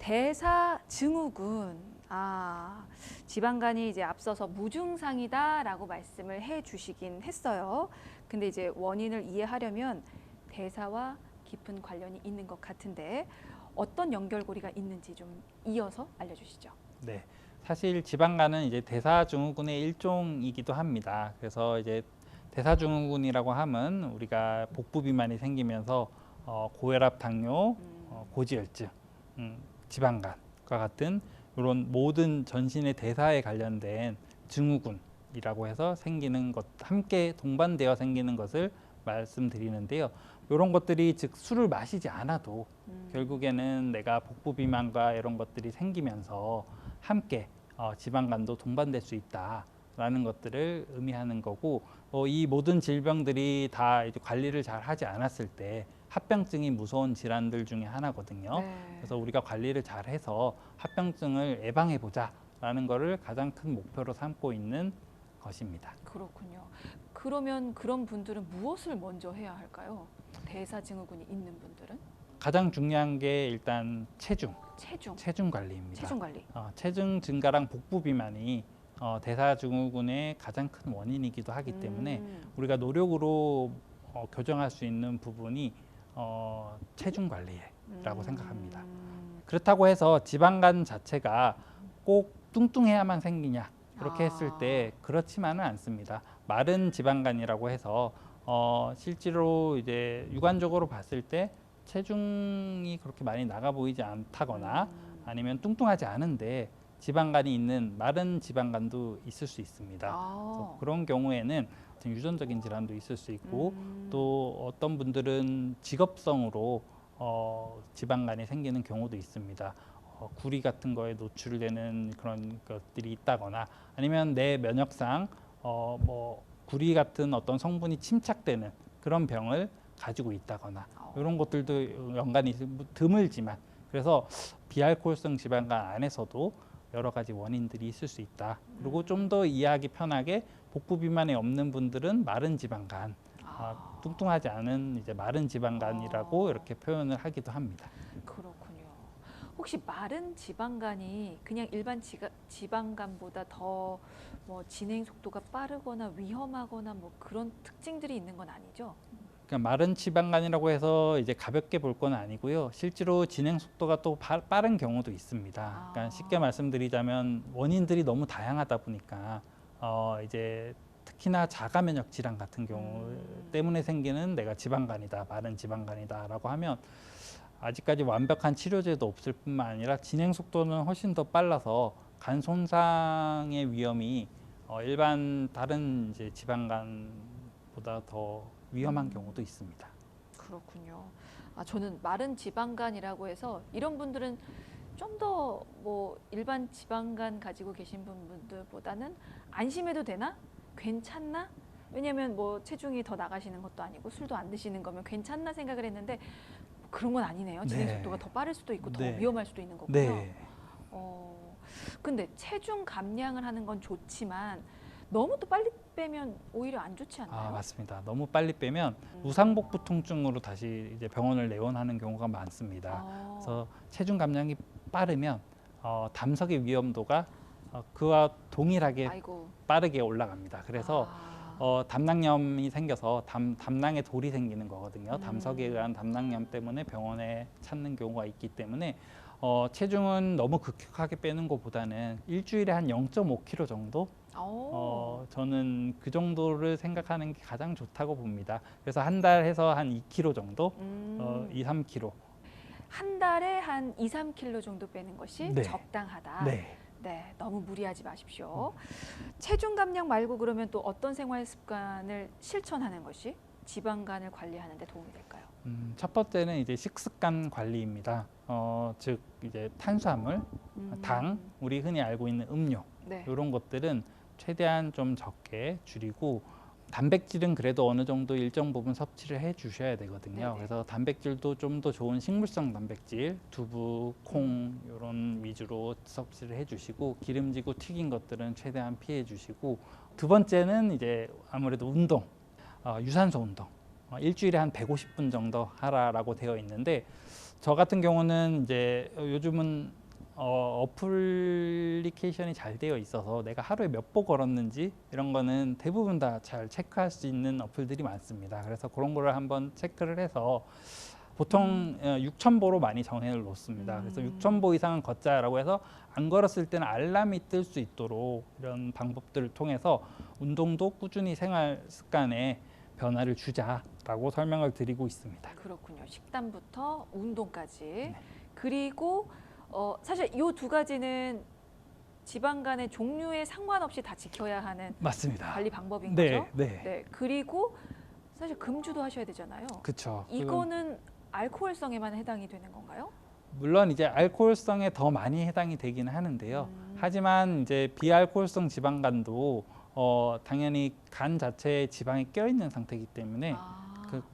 대사증후군. 지방간이 이제 앞서서 무증상이다라고 말씀을 해주시긴 했어요. 근데 이제 원인을 이해하려면 대사와 깊은 관련이 있는 것 같은데 어떤 연결고리가 있는지 좀 이어서 알려주시죠. 네, 사실 지방간은 이제 대사증후군의 일종이기도 합니다. 그래서 이제 대사증후군이라고 하면 우리가 복부 비만이 생기면서 고혈압, 당뇨, 고지혈증, 지방간과 같은 이런 모든 전신의 대사에 관련된 증후군이라고 해서 생기는 것, 함께 동반되어 생기는 것을 말씀드리는데요. 이런 것들이 즉 술을 마시지 않아도 결국에는 내가 복부 비만과 이런 것들이 생기면서 함께 지방간도 동반될 수 있다라는 것들을 의미하는 거고, 이 모든 질병들이 다 이제 관리를 잘 하지 않았을 때 합병증이 무서운 질환들 중에 하나거든요. 네. 그래서 우리가 관리를 잘 해서 합병증을 예방해 보자라는 것을 가장 큰 목표로 삼고 있는 것입니다. 그렇군요. 그러면 그런 분들은 무엇을 먼저 해야 할까요? 대사증후군이 있는 분들은? 가장 중요한 게 일단 체중 관리입니다. 체중 관리. 체중 증가랑 복부 비만이 대사증후군의 가장 큰 원인이기도 하기 때문에 우리가 노력으로 교정할 수 있는 부분이 체중 관리라고 생각합니다. 그렇다고 해서 지방간 자체가 꼭 뚱뚱해야만 생기냐 그렇게 했을 때 그렇지만은 않습니다. 마른 지방간이라고 해서 실제로 이제 육안적으로 봤을 때 체중이 그렇게 많이 나가 보이지 않다거나 아니면 뚱뚱하지 않은데 지방간이 있는 마른 지방간도 있을 수 있습니다. 그래서 그런 경우에는 유전적인 질환도 있을 수 있고 또 어떤 분들은 직업성으로 지방간이 생기는 경우도 있습니다. 구리 같은 거에 노출되는 그런 것들이 있다거나 아니면 내 면역상 뭐 구리 같은 어떤 성분이 침착되는 그런 병을 가지고 있다거나 이런 것들도 연관이 드물지만 그래서 비알코올성 지방간 안에서도 여러 가지 원인들이 있을 수 있다. 그리고 좀 더 이해하기 편하게 복부 비만이 없는 분들은 마른 지방간, 뚱뚱하지 않은 이제 마른 지방간이라고 이렇게 표현을 하기도 합니다. 그렇군요. 혹시 마른 지방간이 그냥 일반 지방간보다 더 뭐 진행 속도가 빠르거나 위험하거나 뭐 그런 특징들이 있는 건 아니죠? 그러니까 마른 지방간이라고 해서 이제 가볍게 볼 건 아니고요. 실제로 진행 속도가 또 빠른 경우도 있습니다. 그러니까 쉽게 말씀드리자면 원인들이 너무 다양하다 보니까 이제 특히나 자가 면역 질환 같은 경우 때문에 생기는 내가 지방간이다, 마른 지방간이다라고 하면 아직까지 완벽한 치료제도 없을 뿐만 아니라 진행 속도는 훨씬 더 빨라서 간 손상의 위험이 일반 다른 이제 지방간보다 더 위험한 경우도 있습니다. 그렇군요. 저는 마른 지방간이라고 해서 이런 분들은 좀 더 뭐 일반 지방간 가지고 계신 분들보다는 안심해도 되나? 괜찮나? 왜냐면 뭐 체중이 더 나가시는 것도 아니고 술도 안 드시는 거면 괜찮나 생각을 했는데 그런 건 아니네요. 진행 속도가 더 빠를 수도 있고 더 위험할 수도 있는 거군요. 네. 근데 체중 감량을 하는 건 좋지만 너무 또 빨리 빼면 오히려 안 좋지 않나요? 맞습니다. 너무 빨리 빼면 무상복부 통증으로 다시 이제 병원을 내원하는 경우가 많습니다. 그래서 체중 감량이 빠르면 담석의 위험도가 그와 동일하게 빠르게 올라갑니다. 그래서 담낭염이 생겨서 담낭에 돌이 생기는 거거든요. 담석에 의한 담낭염 때문에 병원에 찾는 경우가 있기 때문에 체중은 너무 급격하게 빼는 것보다는 일주일에 한 0.5kg 정도 저는 그 정도를 생각하는 게 가장 좋다고 봅니다. 그래서 한 달 해서 한 2kg 정도, 2, 3kg. 한 달에 한 2, 3kg 정도 빼는 것이 적당하다. 네, 너무 무리하지 마십시오. 체중 감량 말고 그러면 또 어떤 생활 습관을 실천하는 것이 지방간을 관리하는 데 도움이 될까요? 첫 번째는 이제 식습관 관리입니다. 즉 이제 탄수화물, 당, 우리 흔히 알고 있는 음료 이런 것들은 최대한 좀 적게 줄이고 단백질은 그래도 어느 정도 일정 부분 섭취를 해 주셔야 되거든요. 그래서 단백질도 좀 더 좋은 식물성 단백질, 두부, 콩 이런 위주로 섭취를 해 주시고 기름지고 튀긴 것들은 최대한 피해 주시고 두 번째는 이제 아무래도 운동, 유산소 운동. 일주일에 한 150분 정도 하라라고 되어 있는데 저 같은 경우는 이제 요즘은 어플리케이션이 잘 되어 있어서 내가 하루에 몇 보 걸었는지 이런 거는 대부분 다 잘 체크할 수 있는 어플들이 많습니다. 그래서 그런 거를 한번 체크를 해서 보통 6,000보로 많이 정해 놓습니다. 그래서 6,000보 이상은 걷자라고 해서 안 걸었을 때는 알람이 뜰 수 있도록 이런 방법들을 통해서 운동도 꾸준히 생활 습관에 변화를 주자라고 설명을 드리고 있습니다. 그렇군요. 식단부터 운동까지. 네. 그리고 사실 이 두 가지는 지방 간의 종류에 상관없이 다 지켜야 하는 맞습니다. 관리 방법인 네, 거죠. 네. 네. 그리고 사실 금주도 하셔야 되잖아요. 그렇죠. 이거는 알코올성에만 해당이 되는 건가요? 물론 이제 알코올성에 더 많이 해당이 되긴 하는데요. 하지만 이제 비알코올성 지방간도 당연히 간 자체에 지방이 껴 있는 상태이기 때문에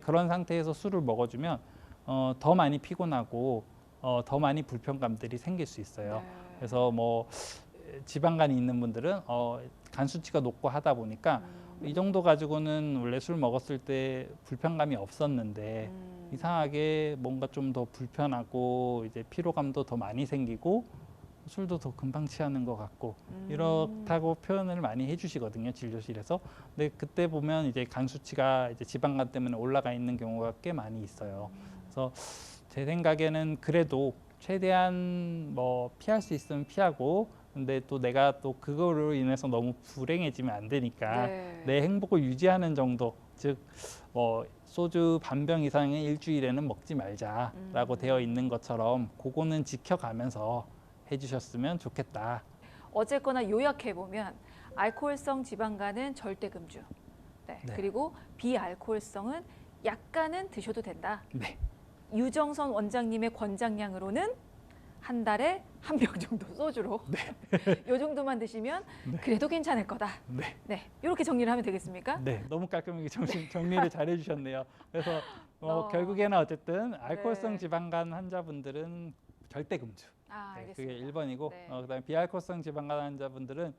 그런 상태에서 술을 먹어주면 더 많이 피곤하고 더 많이 불편감들이 생길 수 있어요. 네. 그래서 뭐 지방간이 있는 분들은 간 수치가 높고 하다 보니까 이 정도 가지고는 원래 술 먹었을 때 불편감이 없었는데 이상하게 뭔가 좀 더 불편하고 이제 피로감도 더 많이 생기고 술도 더 금방 취하는 것 같고 이렇다고 표현을 많이 해주시거든요, 진료실에서. 근데 그때 보면 이제 간 수치가 이제 지방간 때문에 올라가 있는 경우가 꽤 많이 있어요. 그래서 제 생각에는 그래도 최대한 뭐 피할 수 있으면 피하고, 근데 또 내가 또 그거로 인해서 너무 불행해지면 안 되니까 네. 내 행복을 유지하는 정도, 즉 소주 반병 이상의 일주일에는 먹지 말자라고 되어 있는 것처럼 그거는 지켜가면서 해주셨으면 좋겠다. 어쨌거나 요약해 보면 알코올성 지방간은 절대 금주. 네. 네. 그리고 비알코올성은 약간은 드셔도 된다. 네. 유정선 원장님의 권장량으로는 한 달에 한 병 정도 소주로 요 정도만 드시면 그래도 괜찮을 거다. 네. 네, 이렇게 정리를 하면 되겠습니까? 네, 너무 깔끔하게 정리를 잘 해주셨네요. 그래서 결국에는 어쨌든 알코올성 네. 지방간 환자분들은 절대 금주. 네, 그게 알겠습니다. 1번이고 네. 그다음에 비알코올성 지방간 환자분들은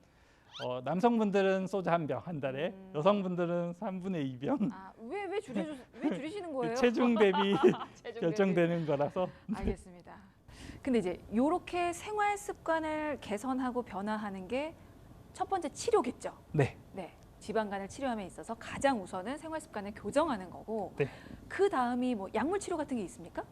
남성분들은 소주 한 병 한 달에, 여성분들은 3분의 2병. 왜 줄이시는 거예요? 체중 대비 체중 결정되는 거라서. 알겠습니다. 근데 이제 이렇게 생활 습관을 개선하고 변화하는 게 첫 번째 치료겠죠. 네. 네. 지방간을 치료함에 있어서 가장 우선은 생활 습관을 교정하는 거고, 네. 그 다음이 뭐 약물 치료 같은 게 있습니까?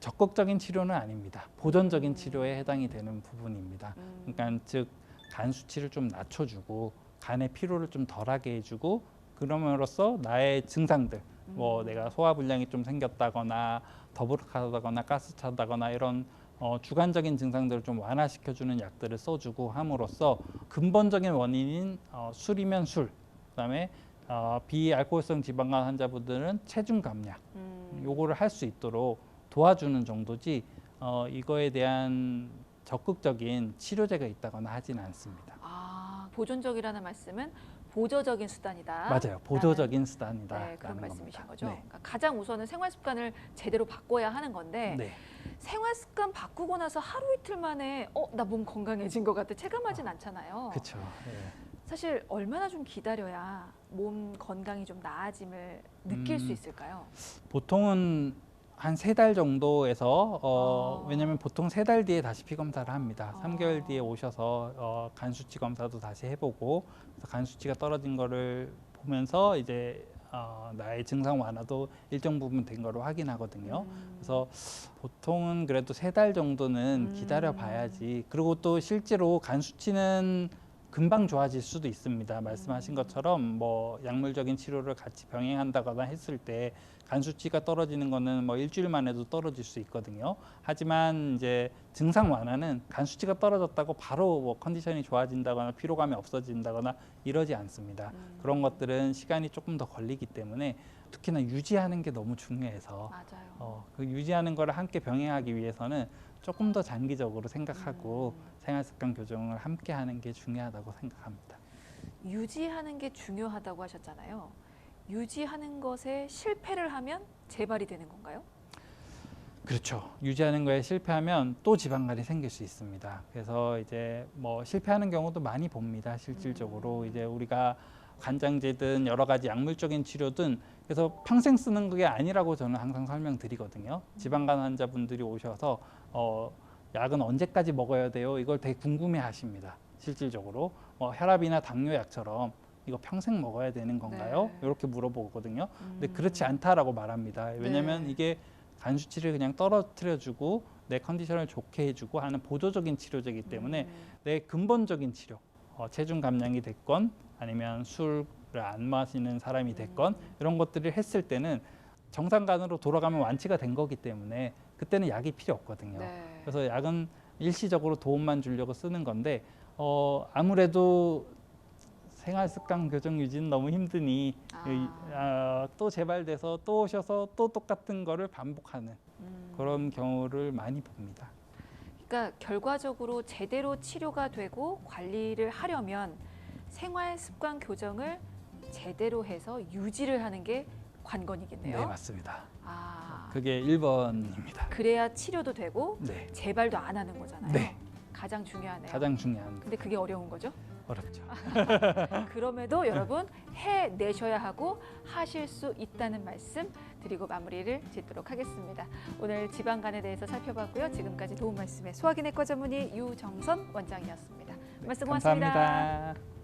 적극적인 치료는 아닙니다. 보존적인 치료에 해당이 되는 부분입니다. 그러니까 즉 간 수치를 좀 낮춰주고 간의 피로를 좀 덜하게 해주고, 그럼으로써 나의 증상들, 뭐 내가 소화불량이 좀 생겼다거나 더부룩하다거나 가스차다거나 이런 주관적인 증상들을 좀 완화시켜주는 약들을 써주고 함으로써 근본적인 원인인 술이면 술, 그다음에 비알코올성 지방간 환자분들은 체중 감량, 요거를 할 수 있도록 도와주는 정도지 이거에 대한 적극적인 치료제가 있다거나 하지는 않습니다. 보존적이라는 말씀은 보조적인 수단이다. 맞아요. 보조적인 수단이다. 네, 그런 말씀이신 겁니다. 거죠. 네. 그러니까 가장 우선은 생활 습관을 제대로 바꿔야 하는 건데 네. 생활 습관 바꾸고 나서 하루 이틀 만에 나 몸 건강해진 것 같아 체감하진 않잖아요. 그렇죠. 네. 사실 얼마나 좀 기다려야 몸 건강이 좀 나아짐을 느낄 수 있을까요? 보통은 한 3달 정도에서 왜냐하면 보통 3달 뒤에 다시 피 검사를 합니다. 3개월 뒤에 오셔서 간 수치 검사도 다시 해보고, 그래서 간 수치가 떨어진 거를 보면서 이제 나의 증상 완화도 일정 부분 된 거로 확인하거든요. 그래서 보통은 그래도 3달 정도는 기다려 봐야지. 그리고 또 실제로 간 수치는 금방 좋아질 수도 있습니다. 말씀하신 것처럼 뭐 약물적인 치료를 같이 병행한다거나 했을 때 간 수치가 떨어지는 거는 뭐 일주일만 해도 떨어질 수 있거든요. 하지만 이제 증상 완화는 간 수치가 떨어졌다고 바로 뭐 컨디션이 좋아진다거나 피로감이 없어진다거나 이러지 않습니다. 그런 것들은 시간이 조금 더 걸리기 때문에 특히나 유지하는 게 너무 중요해서 맞아요. 그 유지하는 거를 함께 병행하기 위해서는 조금 더 장기적으로 생각하고 생활습관 교정을 함께 하는 게 중요하다고 생각합니다. 유지하는 게 중요하다고 하셨잖아요. 유지하는 것에 실패를 하면 재발이 되는 건가요? 그렇죠. 유지하는 거에 실패하면 또 지방간이 생길 수 있습니다. 그래서 이제 뭐 실패하는 경우도 많이 봅니다. 실질적으로 이제 우리가 간장제든 여러 가지 약물적인 치료든 그래서 평생 쓰는 게 아니라고 저는 항상 설명드리거든요. 지방간 환자분들이 오셔서 약은 언제까지 먹어야 돼요? 이걸 되게 궁금해하십니다. 실질적으로 혈압이나 당뇨약처럼 이거 평생 먹어야 되는 건가요? 네. 이렇게 물어보거든요. 근데 그렇지 않다라고 말합니다. 왜냐하면 네. 이게 간 수치를 그냥 떨어뜨려주고 내 컨디션을 좋게 해주고 하는 보조적인 치료제이기 때문에 내 근본적인 치료, 체중 감량이 됐건 아니면 술을 안 마시는 사람이 됐건 이런 것들을 했을 때는 정상간으로 돌아가면 완치가 된 거기 때문에 그때는 약이 필요 없거든요. 네. 그래서 약은 일시적으로 도움만 주려고 쓰는 건데 아무래도 생활 습관 교정 유지는 너무 힘드니 또 재발돼서 또 오셔서 또 똑같은 거를 반복하는 그런 경우를 많이 봅니다. 그러니까 결과적으로 제대로 치료가 되고 관리를 하려면 생활 습관 교정을 제대로 해서 유지를 하는 게 관건이겠네요. 네, 맞습니다. 아, 그게 1번입니다. 그래야 치료도 되고 네, 재발도 안 하는 거잖아요. 네. 가장 중요하네요. 가장 중요한 근데 그게 어려운 거죠? 어렵죠. 그럼에도 여러분 해내셔야 하고 하실 수 있다는 말씀 드리고 마무리를 짓도록 하겠습니다. 오늘 지방간에 대해서 살펴봤고요. 지금까지 도움 말씀의 소화기내과 전문의 유정선 원장이었습니다. 말씀 고맙습니다. 감사합니다.